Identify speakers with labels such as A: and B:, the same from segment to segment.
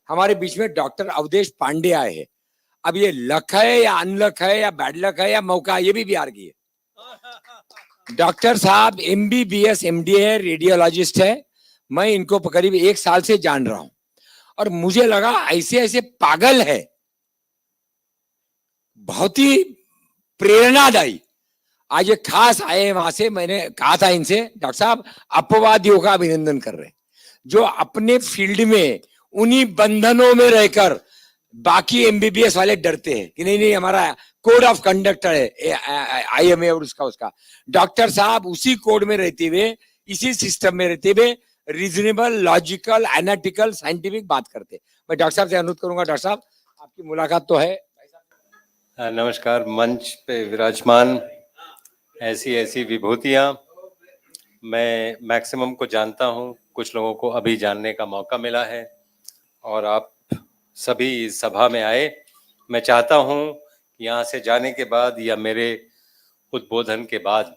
A: हमारे बीच में डॉक्टर अवधेश पांडे आए हैं। अब ये लक है या अनलक है या बैड लक है या मौका, ये भी बिहार की है। डॉक्टर साहब MBBS MD है, रेडियोलॉजिस्ट है। मैं इनको करीब 1 साल से जान रहा हूं और मुझे लगा ऐसे ऐसे पागल है, बहुत ही प्रेरणादायी। आज ये खास आए वहां से, मैंने कहा था इनसे, डॉक्टर साहब अपवादियों का अभिनंदन कर रहे हैं जो अपने फील्ड में उन्हीं बंधनों में रहकर बाकी MBBS वाले डरते हैं कि नहीं नहीं हमारा कोड ऑफ कंडक्ट है IMA और उसका। डॉक्टर साहब उसी कोड में रहते हुए, इसी सिस्टम में रहते हुए रीजनेबल, लॉजिकल, एनालिटिकल, साइंटिफिक बात करते हैं। मैं डॉक्टर साहब से अनुरोध करूंगा, डॉक्टर साहब आपकी मुलाकात तो है।
B: नमस्कार। मंच पे विराजमान ऐसी ऐसी विभूतियां, मैं मैक्सिमम को जानता हूं, कुछ लोगों को अभी जानने का मौका मिला है और आप सभी इस सभा में आए। मैं चाहता हूं यहाँ से जाने के बाद या मेरे उद्बोधन के बाद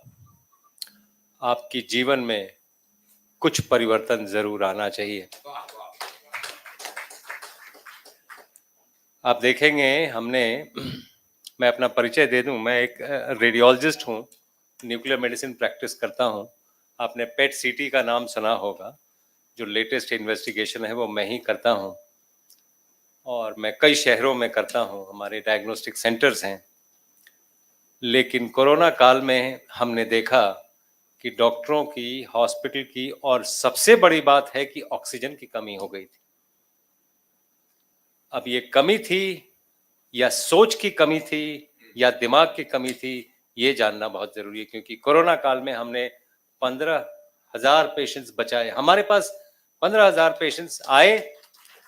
B: आपकी जीवन में कुछ परिवर्तन जरूर आना चाहिए। आप देखेंगे मैं अपना परिचय दे दूं, मैं एक रेडियोलॉजिस्ट हूं, न्यूक्लियर मेडिसिन प्रैक्टिस करता हूं। आपने पेट CT का नाम सुना होगा, जो लेटेस्ट इन्वेस्टिगेशन है वो मैं ही करता हूं और मैं कई शहरों में करता हूं, हमारे डायग्नोस्टिक सेंटर्स हैं। लेकिन कोरोना काल में हमने देखा कि डॉक्टरों की, हॉस्पिटल की और सबसे बड़ी बात है कि ऑक्सीजन की कमी हो गई थी। अब ये कमी थी या सोच की कमी थी या दिमाग की कमी थी, ये जानना बहुत जरूरी है, क्योंकि कोरोना काल में हमने 15,000 पेशेंट्स बचाए। हमारे पास 15,000 पेशेंट्स आए,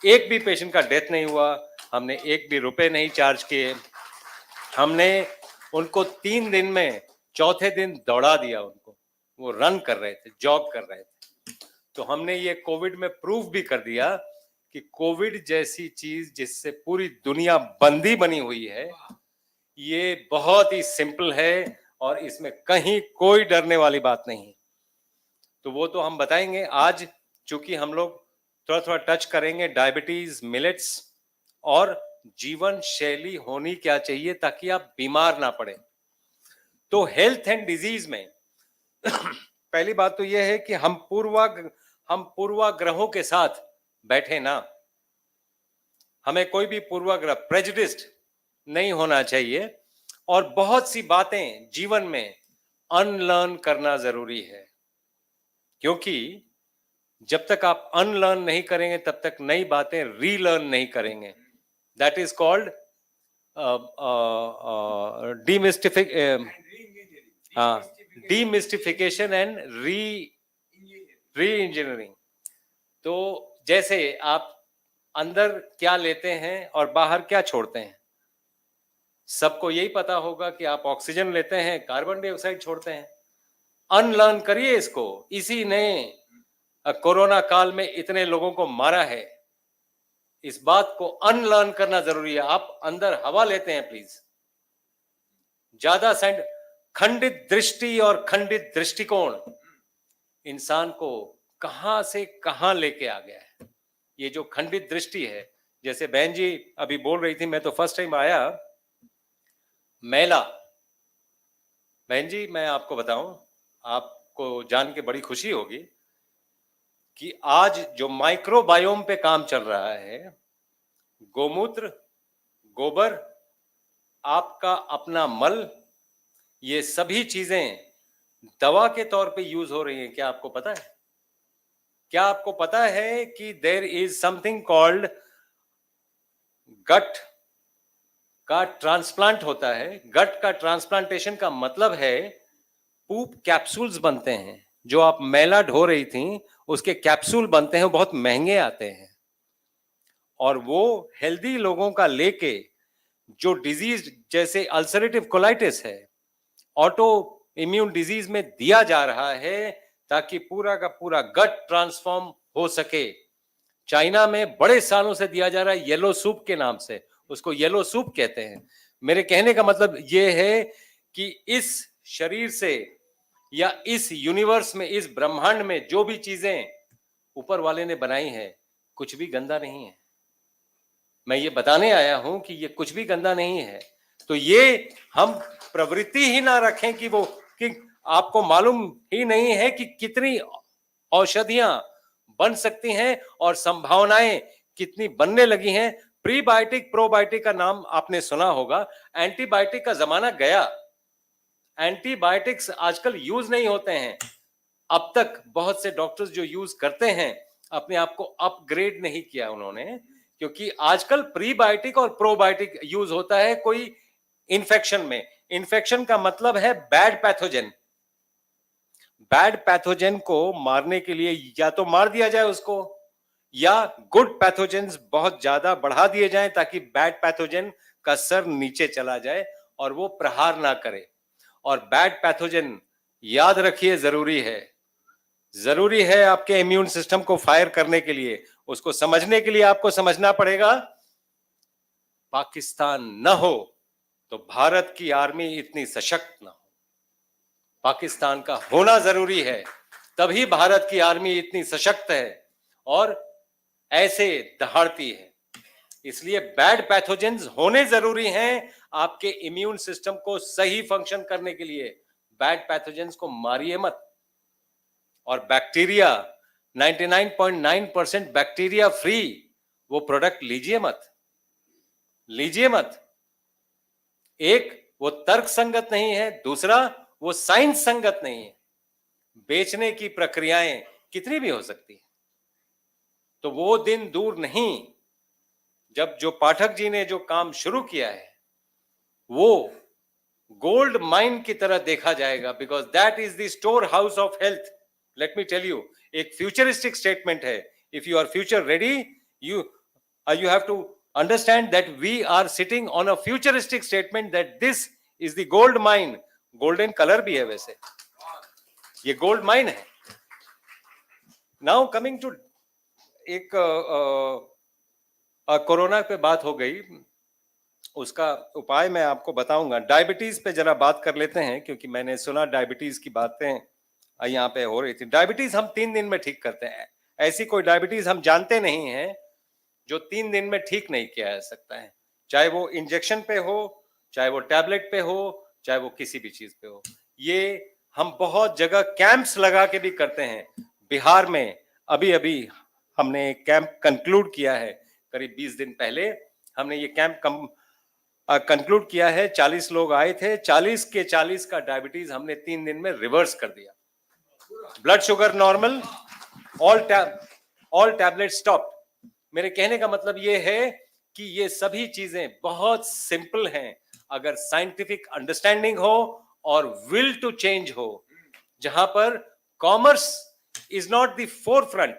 B: एक भी पेशेंट का डेथ नहीं हुआ, हमने एक भी रुपए नहीं चार्ज किए। हमने उनको 3 दिन में चौथे दिन दौड़ा दिया, उनको वो रन कर रहे थे, जॉग कर रहे थे। तो हमने ये कोविड में प्रूव भी कर दिया कि कोविड जैसी चीज जिससे पूरी दुनिया बंदी बनी हुई है, ये बहुत ही सिंपल है और इसमें कहीं कोई डरने वाली बात नहीं। तो वो तो हम बताएंगे आज, चूंकि हम लोग थोड़ा थोड़ा टच करेंगे डायबिटीज, मिलेट्स और जीवन शैली होनी क्या चाहिए ताकि आप बीमार ना पड़े। तो हेल्थ एंड डिजीज में पहली बात तो यह है कि हम पूर्वाग्रहों के साथ बैठे ना, हमें कोई भी पूर्वाग्रह, प्रेजुडिस्ड नहीं होना चाहिए और बहुत सी बातें जीवन में अनलर्न करना जरूरी है, क्योंकि जब तक आप अनलर्न नहीं करेंगे तब तक नई बातें रीलर्न नहीं करेंगे। That is called demystification and reengineering. तो जैसे आप अंदर क्या लेते हैं और बाहर क्या छोड़ते हैं, सबको यही पता होगा कि आप ऑक्सीजन लेते हैं, कार्बन डाइऑक्साइड छोड़ते हैं। अनलर्न करिए इसको। इसी ने कोरोना काल में इतने लोगों को मारा है, इस बात को अनलर्न करना जरूरी है। आप अंदर हवा लेते हैं प्लीज, ज्यादा खंडित दृष्टि और खंडित दृष्टिकोण इंसान को कहां से कहां लेके आ गया है। ये जो खंडित दृष्टि है, जैसे बहन जी अभी बोल रही थी, मैं तो फर्स्ट टाइम आया मेला। बहन जी मैं आपको बताऊं, आपको जान के बड़ी खुशी होगी कि आज जो माइक्रोबायोम पे काम चल रहा है, गोमूत्र, गोबर, आपका अपना मल, ये सभी चीजें दवा के तौर पे यूज हो रही हैं। क्या आपको पता है? क्या आपको पता है कि देयर इज समथिंग कॉल्ड गट का ट्रांसप्लांट होता है। गट का ट्रांसप्लांटेशन का मतलब है पूप कैप्सूल्स बनते हैं, जो आप मैला ढो रही थी उसके कैप्सूल बनते हैं, वो बहुत महंगे आते हैं और वो हेल्दी लोगों का लेके जो डिजीज जैसे अल्सरेटिव कोलाइटिस है, ऑटो इम्यून डिजीज में दिया जा रहा है ताकि पूरा का पूरा गट ट्रांसफॉर्म हो सके। चाइना में बड़े सालों से दिया जा रहा है येलो सूप के नाम से, उसको येलो सूप कहते हैं। मेरे कहने का मतलब ये है कि इस शरीर से या इस यूनिवर्स में, इस ब्रह्मांड में जो भी चीजें ऊपर वाले ने बनाई है, कुछ भी गंदा नहीं है। मैं ये बताने आया हूं कि ये कुछ भी गंदा नहीं है। तो ये हम प्रवृत्ति ही ना रखें कि वो, कि आपको मालूम ही नहीं है कि कितनी औषधियां बन सकती हैं और संभावनाएं कितनी बनने लगी हैं। प्रीबायोटिक प्रोबायोटिक का नाम आपने सुना होगा। एंटीबायोटिक का जमाना गया। एंटीबायोटिक्स आजकल यूज नहीं होते हैं। अब तक बहुत से डॉक्टर्स जो यूज करते हैं, अपने आप को अपग्रेड नहीं किया उन्होंने, क्योंकि आजकल प्रीबायोटिक और प्रोबायोटिक यूज होता है कोई इन्फेक्शन में। इन्फेक्शन का मतलब है बैड पैथोजन। बैड पैथोजन को मारने के लिए या तो मार दिया जाए उसको, या गुड पैथोजेंस बहुत ज्यादा बढ़ा दिए जाएं ताकि बैड पैथोजन का सर नीचे चला जाए और वो प्रहार ना करे। और बैड पैथोजन याद रखिए जरूरी है आपके इम्यून सिस्टम को फायर करने के लिए। उसको समझने के लिए आपको समझना पड़ेगा, पाकिस्तान न हो तो भारत की आर्मी इतनी सशक्त ना हो। पाकिस्तान का होना जरूरी है, तभी भारत की आर्मी इतनी सशक्त है और ऐसे दहाड़ती है। इसलिए बैड पैथोजेंस होने जरूरी हैं आपके इम्यून सिस्टम को सही फंक्शन करने के लिए। बैड पैथोजेंस को मारिए मत। और बैक्टीरिया 99.9% बैक्टीरिया फ्री वो प्रोडक्ट लीजिए मत। एक, वो तर्क संगत नहीं है। दूसरा, वो साइंस संगत नहीं है। बेचने की प्रक्रियाएं कितनी भी हो सकती है। तो वो दिन दूर नहीं जब जो पाठक जी ने जो काम शुरू किया है वो गोल्ड माइन की तरह देखा जाएगा, because that is the store house of health. Let me tell you, एक फ्यूचरिस्टिक स्टेटमेंट है। If you are future ready, you have to understand that we are sitting on a futuristic statement that this is the gold mine. Golden colour भी है वैसे, ये gold mine है। Now coming to, एक corona पे बात हो गई, उसका उपाय मैं आपको बताऊंगा। डायबिटीज पे जरा बात कर लेते हैं, क्योंकि मैंने सुना डायबिटीज की बातें यहाँ पे हो रही थी। डायबिटीज हम 3 दिन में ठीक करते हैं। ऐसी कोई डायबिटीज हम जानते नहीं है जो 3 दिन में ठीक नहीं किया जा सकता है, चाहे वो इंजेक्शन पे हो, चाहे वो टैबलेट पे हो, चाहे वो किसी भी चीज पे हो। ये हम बहुत जगह कैंप्स लगा के भी करते हैं। बिहार में अभी हमने एक कैंप कंक्लूड किया है, करीब 20 दिन पहले हमने ये कैंप कंक्लूड किया है। 40 लोग आए थे, 40 के 40 का डायबिटीज हमने 3 दिन में रिवर्स कर दिया। Blood sugar normal, all tablet stop. मेरे कहने का मतलब ये है कि ये सभी चीजें बहुत सिंपल हैं, अगर साइंटिफिक अंडरस्टैंडिंग हो और विल टू चेंज हो। जहां पर commerce is not the forefront,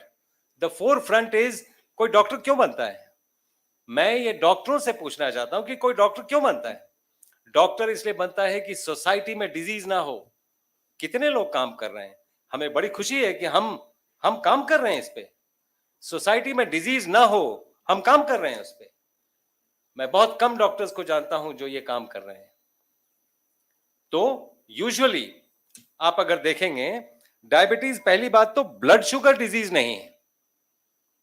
B: the forefront is कोई डॉक्टर क्यों बनता है। मैं ये डॉक्टरों से पूछना चाहता हूं कि कोई डॉक्टर क्यों बनता है। डॉक्टर इसलिए बनता है कि सोसाइटी में डिजीज ना हो। कितने लोग काम कर रहे हैं, हमें बड़ी खुशी है कि हम काम कर रहे हैं इस पे। सोसाइटी में डिजीज ना हो, हम काम कर रहे हैं उस पे। मैं बहुत कम डॉक्टर्स को जानता हूं जो ये काम कर रहे हैं। तो यूजुअली आप अगर देखेंगे, डायबिटीज पहली बात तो ब्लड शुगर डिजीज नहीं है।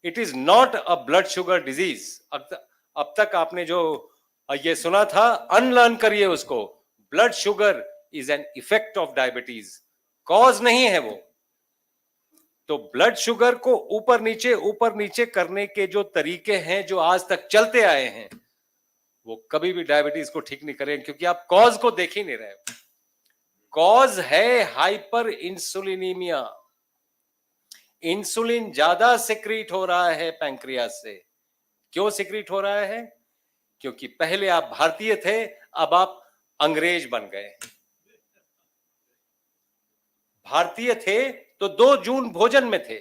B: It is not a blood sugar disease. अब तक आपने जो ये सुना था, अनलर्न करिए उसको। Blood sugar is an effect of diabetes, cause नहीं है वो। तो ब्लड शुगर को ऊपर नीचे करने के जो तरीके हैं जो आज तक चलते आए हैं, वो कभी भी डायबिटीज को ठीक नहीं करेंगे, क्योंकि आप कॉज को देख ही नहीं रहे। कॉज है हाइपर इंसुलिनीमिया। इंसुलिन ज्यादा सिक्रीट हो रहा है पैंक्रियास से। क्यों सिक्रीट हो रहा है? क्योंकि पहले आप भारतीय थे, अब आप अंग्रेज बन गए। भारतीय थे तो 2 जून भोजन में थे,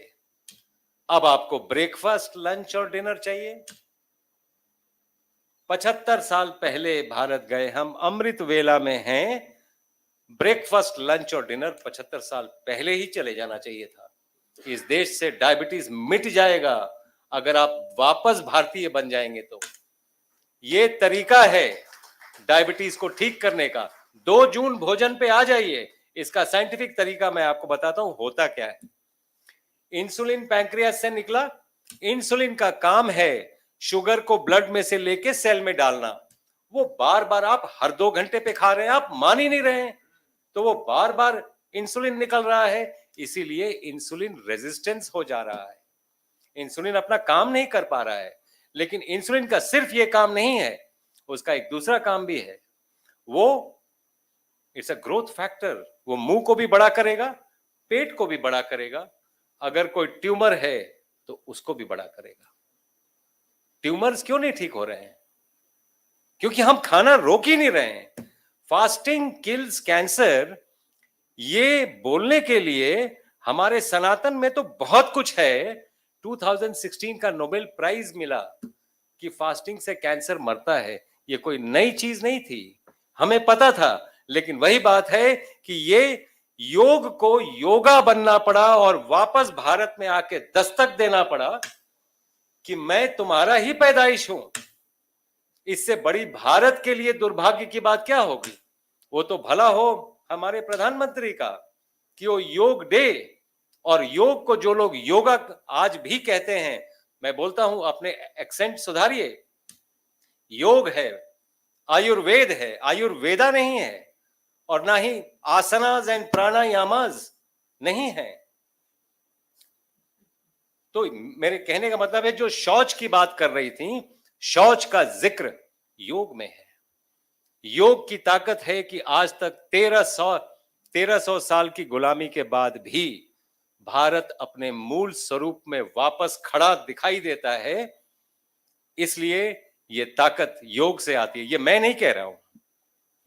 B: अब आपको ब्रेकफास्ट, लंच और डिनर चाहिए। 75 साल पहले भारत गए हम, अमृत वेला में हैं। ब्रेकफास्ट, लंच और डिनर 75 साल पहले ही चले जाना चाहिए था। इस देश से डायबिटीज मिट जाएगा अगर आप वापस भारतीय बन जाएंगे। तो ये तरीका है डायबिटीज को ठीक करने का। 2 जून भोजन पे आ जाइए। इसका साइंटिफिक तरीका मैं आपको बताता हूं होता क्या है। इंसुलिन पैंक्रियास से निकला। इंसुलिन का काम है शुगर को ब्लड में से लेके सेल में डालना, वो बार बार आप हर 2 घंटे पे खा रहे हैं, आप मान ही नहीं रहे हैं, तो वो बार बार इंसुलिन निकल रहा है, इसीलिए इंसुलिन रेजिस्टेंस हो जा रहा है, इंसुलिन अपना काम नहीं कर पा रहा है। लेकिन इंसुलिन का सिर्फ ये काम नहीं है, उसका एक दूसरा काम भी है, वो इट्स अ ग्रोथ फैक्टर, वो मुंह को भी बड़ा करेगा, पेट को भी बड़ा करेगा, अगर कोई ट्यूमर है तो उसको भी बड़ा करेगा। ट्यूमर्स क्यों नहीं ठीक हो रहे हैं? क्योंकि हम खाना रोक ही नहीं रहे हैं। फास्टिंग किल्स कैंसर, ये बोलने के लिए हमारे सनातन में तो बहुत कुछ है। 2016 का नोबेल प्राइज मिला कि फास्टिंग से कैंसर मरता है, ये कोई नई चीज नहीं थी, हमें पता था। लेकिन वही बात है कि ये योग को योगा बनना पड़ा और वापस भारत में आके दस्तक देना पड़ा कि मैं तुम्हारा ही पैदाइश हूं। इससे बड़ी भारत के लिए दुर्भाग्य की बात क्या होगी? वो तो भला हो हमारे प्रधानमंत्री का कि वो योग डे, और योग को जो लोग योगा आज भी कहते हैं, मैं बोलता हूं अपने एक्सेंट सुधारिए, योग है, आयुर्वेद है, आयुर्वेदा नहीं है, और ना ही आसनाज एंड प्राणायामाज नहीं है। तो मेरे कहने का मतलब है, जो शौच की बात कर रही थी, शौच का जिक्र योग में है। योग की ताकत है कि आज तक 1300 साल की गुलामी के बाद भी भारत अपने मूल स्वरूप में वापस खड़ा दिखाई देता है। इसलिए ये ताकत योग से आती है। ये मैं नहीं कह रहा हूं,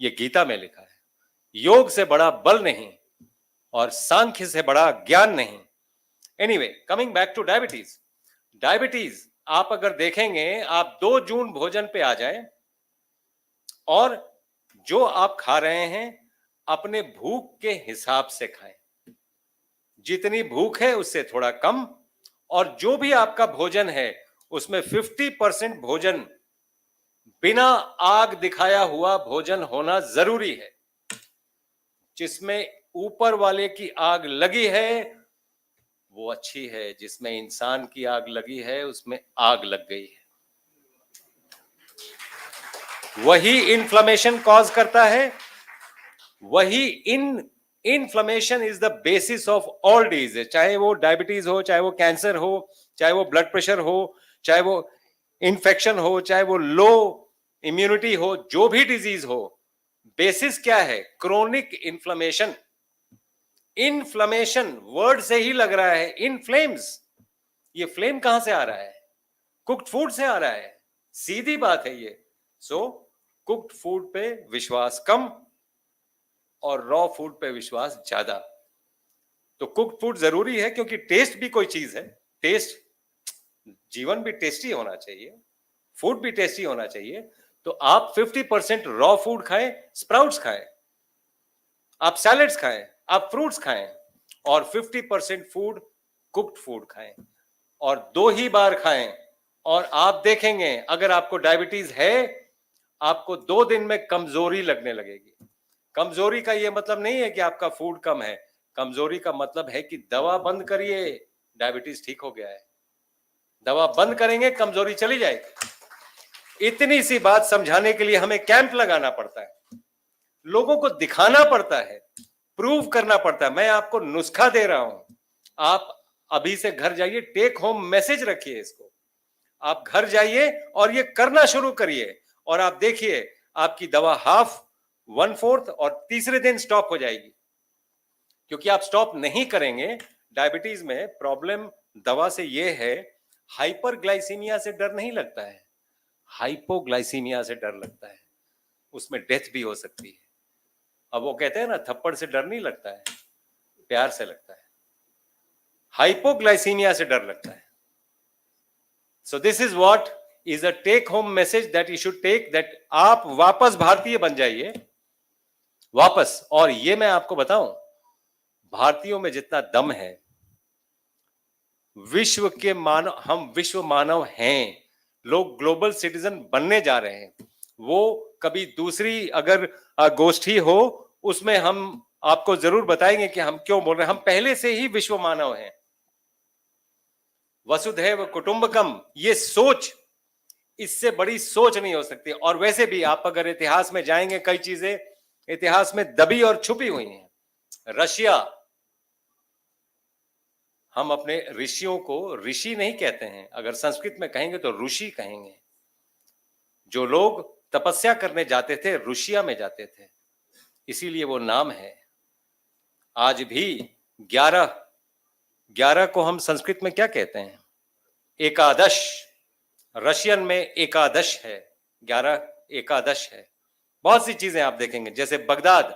B: ये गीता में लिखा है। योग से बड़ा बल नहीं और सांख्य से बड़ा ज्ञान नहीं। Anyway, coming back two diabetes. Diabetes आप अगर देखेंगे, आप 2 जून भोजन पे आ जाएं और जो आप खा रहे हैं अपने भूख के हिसाब से खाएं, जितनी भूख है उससे थोड़ा कम, और जो भी आपका भोजन है उसमें 50% भोजन बिना आग दिखाया हुआ भोजन होना जरूरी है। जिसमें ऊपर वाले की आग लगी है वो अच्छी है, जिसमें इंसान की आग लगी है उसमें आग लग गई है। वही इन्फ्लेमेशन कॉज करता है, वही inflammation is the basis of all disease, चाहे वो डायबिटीज हो, चाहे वो कैंसर हो, चाहे वो ब्लड प्रेशर हो, चाहे वो इन्फेक्शन हो, चाहे वो लो इम्यूनिटी हो, जो भी डिजीज हो, बेसिस क्या है? Chronic inflammation. इन्फ्लेमेशन वर्ड से ही लग रहा है, इनफ्लेम्स। ये फ्लेम कहां से आ रहा है? कुक्ड फूड से आ रहा है, सीधी बात है ये। सो कुक्ड फूड पे विश्वास कम और रॉ फूड पे विश्वास ज्यादा। तो कुक्ड फूड जरूरी है क्योंकि टेस्ट भी कोई चीज है, टेस्ट, जीवन भी टेस्टी होना चाहिए, फूड भी टेस्टी होना चाहिए। तो आप 50% रॉ फूड खाएं, स्प्राउट्स खाएं, आप सैलेड्स खाएं, आप फ्रूट्स खाएं, और 50% फूड कुक्ड फूड खाएं, और 2 ही बार खाएं। और आप देखेंगे अगर आपको डायबिटीज है, आपको 2 दिन में कमजोरी लगने लगेगी। कमजोरी का यह मतलब नहीं है कि आपका फूड कम है, कमजोरी का मतलब है कि दवा बंद करिए, डायबिटीज ठीक हो गया है। दवा बंद करेंगे, कमजोरी चली जाएगी। इतनी सी बात समझाने के लिए हमें कैंप लगाना पड़ता है, लोगों को दिखाना पड़ता है, प्रूव करना पड़ता है। मैं आपको नुस्खा दे रहा हूं, आप अभी से घर जाइए, टेक होम मैसेज रखिए इसको, आप घर जाइए और ये करना शुरू करिए, और आप देखिए आपकी दवा हाफ, 1/4 और तीसरे दिन स्टॉप हो जाएगी। क्योंकि आप स्टॉप नहीं करेंगे। डायबिटीज में प्रॉब्लम दवा से ये है, हाइपरग्लाइसीमिया से डर नहीं लगता है, हाइपोग्लाइसीमिया से डर लगता है, उसमें डेथ भी हो सकती है। अब वो कहते हैं ना, थप्पड़ से डर नहीं लगता है, प्यार से लगता है। हाइपोग्लाइसीमिया से डर लगता है। So this is what is a take home message that you should take, that आप वापस भारतीय बन जाइए, वापस। और ये मैं आपको बताऊं, भारतीयों में जितना दम है, विश्व के मानव, हम विश्व मानव हैं, लोग ग्लोबल सिटीजन बनने जा रहे हैं। वो कभी दूसरी अगर गोष्ठी हो उसमें हम आपको जरूर बताएंगे कि हम क्यों बोल रहे हैं। हम पहले से ही विश्व मानव हैं। वसुधैव कुटुंबकम, ये सोच इससे बड़ी सोच नहीं हो सकती। और वैसे भी आप अगर इतिहास में जाएंगे, कई चीजें इतिहास में दबी और छुपी हुई हैं। रशिया, हम अपने ऋषियों को ऋषि नहीं कहते हैं, अगर संस्कृत में कहेंगे तो ऋषि कहेंगे। जो लोग तपस्या करने जाते थे रुशिया में जाते थे, इसीलिए वो नाम है। आज भी 11 को हम संस्कृत में क्या कहते हैं? एकादश। रशियन में एकादश है, 11 एकादश है। बहुत सी चीजें आप देखेंगे, जैसे बगदाद,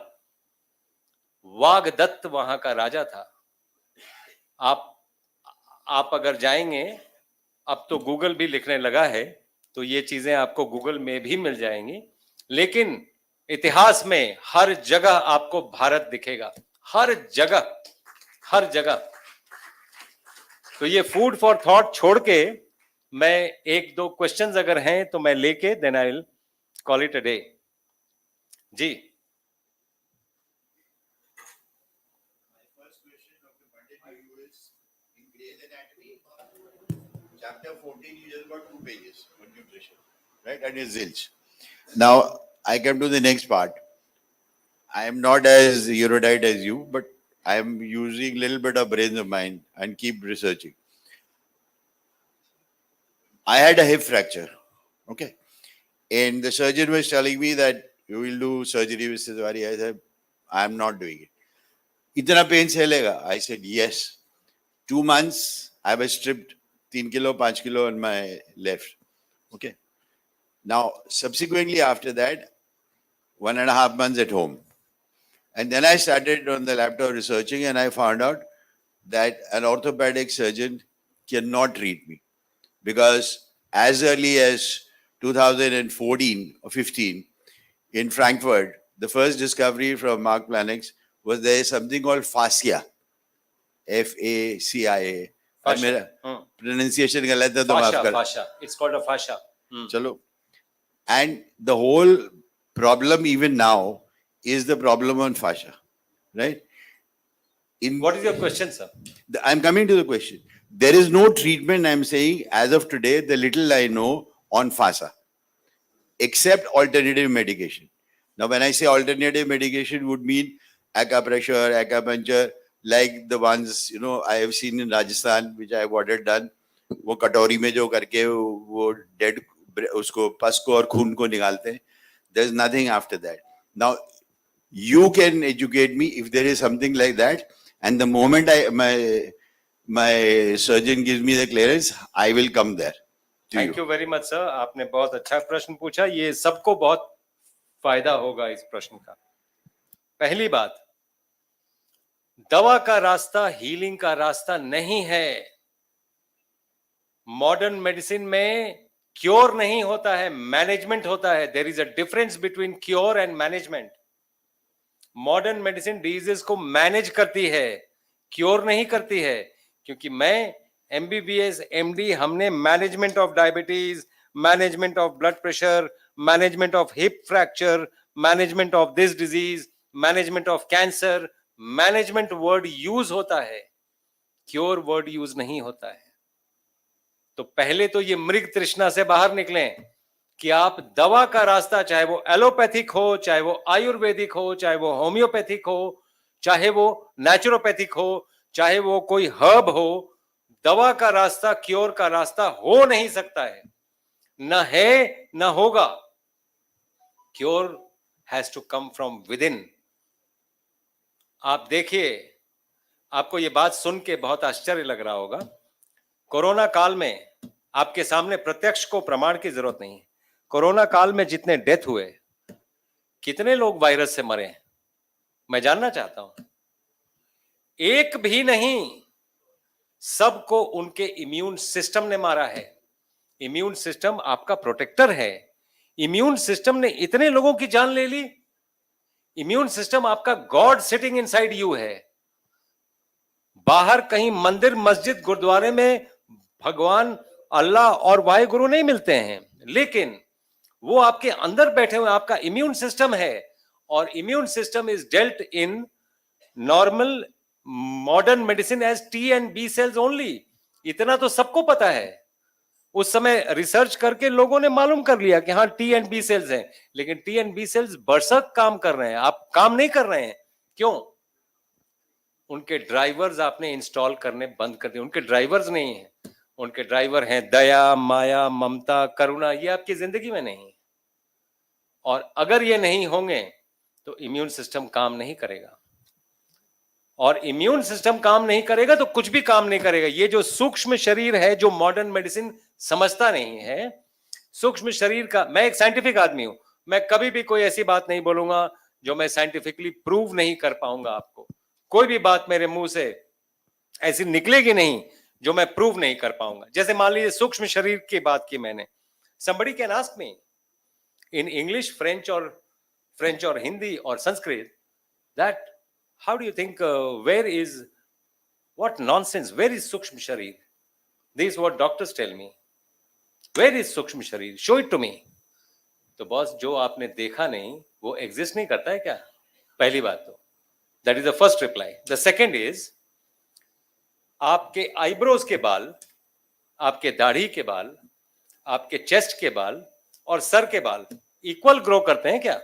B: वागदत्त वहां का राजा था। आप अगर जाएंगे, अब तो गूगल भी लिखने लगा है, तो ये चीजें आपको गूगल में भी मिल जाएंगी। लेकिन इतिहास में हर जगह आपको भारत दिखेगा, हर जगह, हर जगह। तो ये फूड फॉर थॉट छोड़ के मैं एक दो क्वेश्चंस अगर हैं तो मैं लेके then I will call it a day. जी,
C: Chapter 14, you just got 2 pages on nutrition, right? And it's zilch. Now, I come to the next part. I am not as erudite as you, but I am using a little bit of brains of mine and keep researching. I had a hip fracture, okay? And the surgeon was telling me that you will do surgery with Sidwari. I said, I am not doing it. Itna pain sahilega? I said, yes. 2 months, I was stripped 3 kilo, 5 kilo on my left. Okay. Now, subsequently after that, 1.5 months at home. And then I started on the laptop researching and I found out that an orthopedic surgeon cannot treat me because as early as 2014 or 15 in Frankfurt, the first discovery from Mark Planix was there is something called fascia. FACIA. मेरा pronunciation गलत है तो माफ कर।
B: fascia. It's called a fascia.
C: चलो. And the whole problem even now is the problem on fascia, right?
B: What is your question, sir?
C: I'm coming to the question. There is no treatment, I'm saying, as of today, the little I know on fascia, except alternative medication. Now, when I say alternative medication, would mean acupressure, acupuncture, like the ones, you know, I have seen in Rajasthan, which I have ordered done. वो कटोरी में जो करके वो dead उसको पस को और खून को निकालते हैं. There is nothing after that. Now, you can educate me if there is something like that. And the moment my surgeon gives me the clearance, I will come there.
B: Thank you very much, sir. आपने बहुत अच्छा प्रश्न पूछा. ये सबको बहुत फायदा होगा इस प्रश्न का. पहली बात, दवा का रास्ता हीलिंग का रास्ता नहीं है. मॉडर्न मेडिसिन में क्योर नहीं होता है, मैनेजमेंट होता है. There is a difference between cure and management. Modern medicine disease को मैनेज करती है, क्योर नहीं करती है. क्योंकि मैं MBBS MD, हमने management of diabetes, management of blood pressure, management of hip fracture, management of this disease, management of cancer, management word use होता है, क्योर वर्ड यूज नहीं होता है. तो पहले तो ये मृग तृष्णा से बाहर निकलें कि आप दवा का रास्ता, चाहे वो एलोपैथिक हो, चाहे वो आयुर्वेदिक हो, चाहे वो होम्योपैथिक हो, चाहे वो नेचुरोपैथिक हो, चाहे वो कोई हर्ब हो, दवा का रास्ता, क्योर का रास्ता हो नहीं सकता है. न है न होगा. Cure has to come from within. आप देखिए, आपको ये बात सुन के बहुत आश्चर्य लग रहा होगा. कोरोना काल में आपके सामने प्रत्यक्ष को प्रमाण की जरूरत नहीं है. कोरोना काल में जितने डेथ हुए, कितने लोग वायरस से मरे हैं, मैं जानना चाहता हूं. एक भी नहीं, सबको उनके इम्यून सिस्टम ने मारा है. इम्यून सिस्टम आपका प्रोटेक्टर है. इम्यून सिस्टम ने इतने लोगों की जान ले ली. इम्यून सिस्टम आपका गॉड सिटिंग इनसाइड यू है. बाहर कहीं मंदिर, मस्जिद, गुरुद्वारे में भगवान, अल्लाह और वाहिगुरु नहीं मिलते हैं, लेकिन वो आपके अंदर बैठे हुए आपका इम्यून सिस्टम है. और immune system is dealt in normal modern medicine as T and B cells only. इतना तो सबको पता है. उस समय रिसर्च करके लोगों ने मालूम कर लिया कि हाँ टी एंड बी सेल्स हैं, लेकिन टी एंड बी सेल्स बरसक काम कर रहे हैं, आप काम नहीं कर रहे हैं। क्यों? उनके ड्राइवर्स आपने इंस्टॉल करने बंद कर दिए। उनके ड्राइवर्स नहीं है, उनके ड्राइवर हैं दया, माया, ममता, करुणा। ये आपकी जिंदगी में नहीं है, और अगर ये नहीं होंगे तो इम्यून सिस्टम काम नहीं करेगा, और इम्यून सिस्टम काम नहीं करेगा तो कुछ भी काम नहीं करेगा। ये जो सूक्ष्म शरीर है, जो मॉडर्न मेडिसिन समझता नहीं है, सूक्ष्म शरीर का, मैं एक साइंटिफिक आदमी हूं, मैं कभी भी कोई ऐसी बात नहीं बोलूंगा जो मैं साइंटिफिकली प्रूव नहीं कर पाऊंगा। आपको कोई भी बात मेरे मुंह से ऐसी निकलेगी नहीं जो मैं प्रूव नहीं कर पाऊंगा। जैसे मान लीजिए सूक्ष्म शरीर की बात की मैंने, somebody can ask me in English, French or Hindi or Sanskrit that how do you think where is, what nonsense, where is Sukshma Sharir? This is what doctors tell me. Where is Sukshma Sharir? Show it to me. तो boss, जो आपने देखा नहीं वो exist नहीं करता है क्या? पहली बात तो that is the first reply. The second is, आपके आईब्रोज के बाल, आपके दाढ़ी के बाल, आपके चेस्ट के बाल और सर के बाल इक्वल ग्रो करते हैं क्या?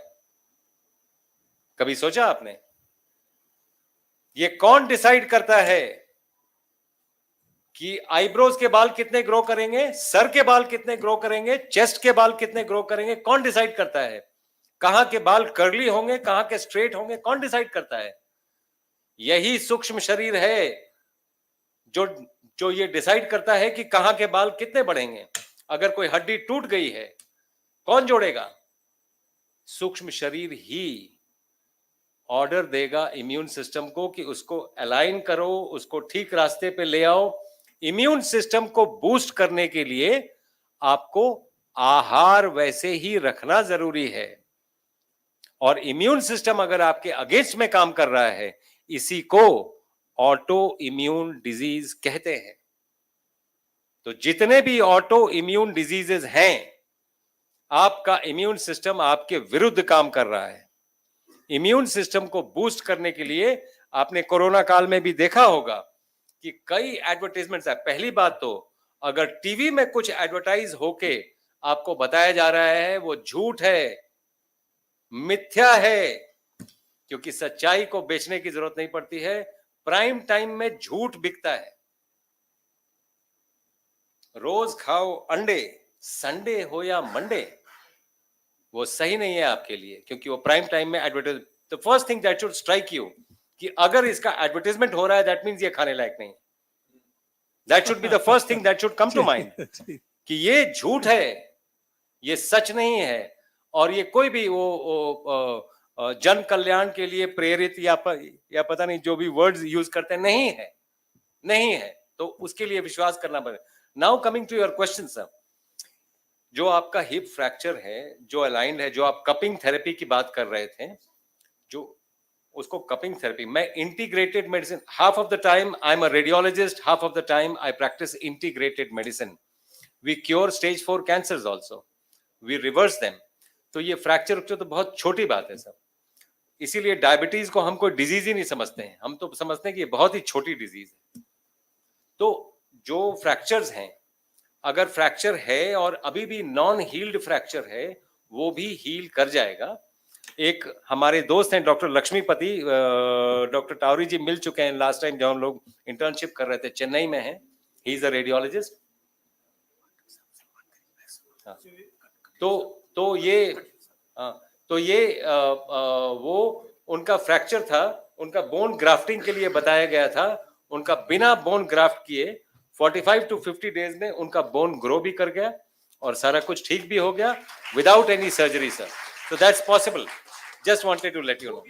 B: कभी सोचा आपने? ये कौन डिसाइड करता है कि आईब्रोज के बाल कितने ग्रो करेंगे, सर के बाल कितने ग्रो करेंगे, चेस्ट के बाल कितने ग्रो करेंगे? कौन डिसाइड करता है? कहां के बाल कर्ली होंगे, कहां के स्ट्रेट होंगे, कौन डिसाइड करता है? यही सूक्ष्म शरीर है जो ये डिसाइड करता है कि कहां के बाल कितने बढ़ेंगे। अगर कोई हड्डी टूट गई है, कौन जोड़ेगा? सूक्ष्म शरीर ही ऑर्डर देगा इम्यून सिस्टम को कि उसको अलाइन करो, उसको ठीक रास्ते पे ले आओ। इम्यून सिस्टम को बूस्ट करने के लिए आपको आहार वैसे ही रखना जरूरी है, और इम्यून सिस्टम अगर आपके अगेंस्ट में काम कर रहा है, इसी को ऑटो इम्यून डिजीज कहते हैं। तो जितने भी ऑटो इम्यून डिजीजेस हैं, आपका इम्यून सिस्टम आपके विरुद्ध काम कर रहा है। इम्यून सिस्टम को बूस्ट करने के लिए आपने कोरोना काल में भी देखा होगा कि कई एडवर्टाइजमेंट्स है। पहली बात तो, अगर टीवी में कुछ एडवर्टाइज होके आपको बताया जा रहा है वो झूठ है, मिथ्या है, क्योंकि सच्चाई को बेचने की जरूरत नहीं पड़ती है। प्राइम टाइम में झूठ बिकता है। रोज खाओ अंडे, संडे हो या मंडे, वो सही नहीं है आपके लिए, क्योंकि वो प्राइम टाइम में advertise. The first thing that should strike you कि अगर इसका एडवर्टाइजमेंट हो रहा है, दैट मींस ये खाने लायक नहीं। That should be the first thing that should come to mind कि ये झूठ है, ये सच नहीं है, और ये कोई भी वो जन कल्याण के लिए प्रेरित या पता नहीं जो भी वर्ड्स यूज करते हैं, नहीं है, तो उसके लिए विश्वास करना पड़ेगा। Now coming to your question sir, जो आपका हिप फ्रैक्चर है, जो अलाइंड है, जो आप कपिंग थेरेपी की बात कर रहे थे, जो उसको कपिंग थेरेपी, मैं integrated medicine, half of the time I am a radiologist, half of the time I practice integrated medicine. We cure stage 4 cancers also, we reverse them. तो ये फ्रैक्चर तो बहुत छोटी बात है सर, इसीलिए डायबिटीज को हम कोई डिजीज ही नहीं समझते हैं, हम तो समझते हैं कि ये बहुत ही छोटी डिजीज है। तो जो फ्रैक्चर्स हैं, अगर फ्रैक्चर है और अभी भी नॉन हील्ड फ्रैक्चर है, वो भी हील कर जाएगा। एक हमारे दोस्त हैं डॉक्टर लक्ष्मीपति, डॉक्टर टावरी जी मिल चुके हैं लास्ट टाइम जब हम लोग इंटर्नशिप कर रहे थे, चेन्नई में है, ही इज अ रेडियोलॉजिस्ट। तो ये वो उनका फ्रैक्चर था, उनका बोन ग्राफ्टिंग के लिए बताया गया था। उनका बिना बोन ग्राफ्ट किए 45 to 50 डेज में उनका बोन ग्रो भी कर गया और सारा कुछ ठीक भी हो गया without any surgery sir. So that's possible. Just wanted to let you know.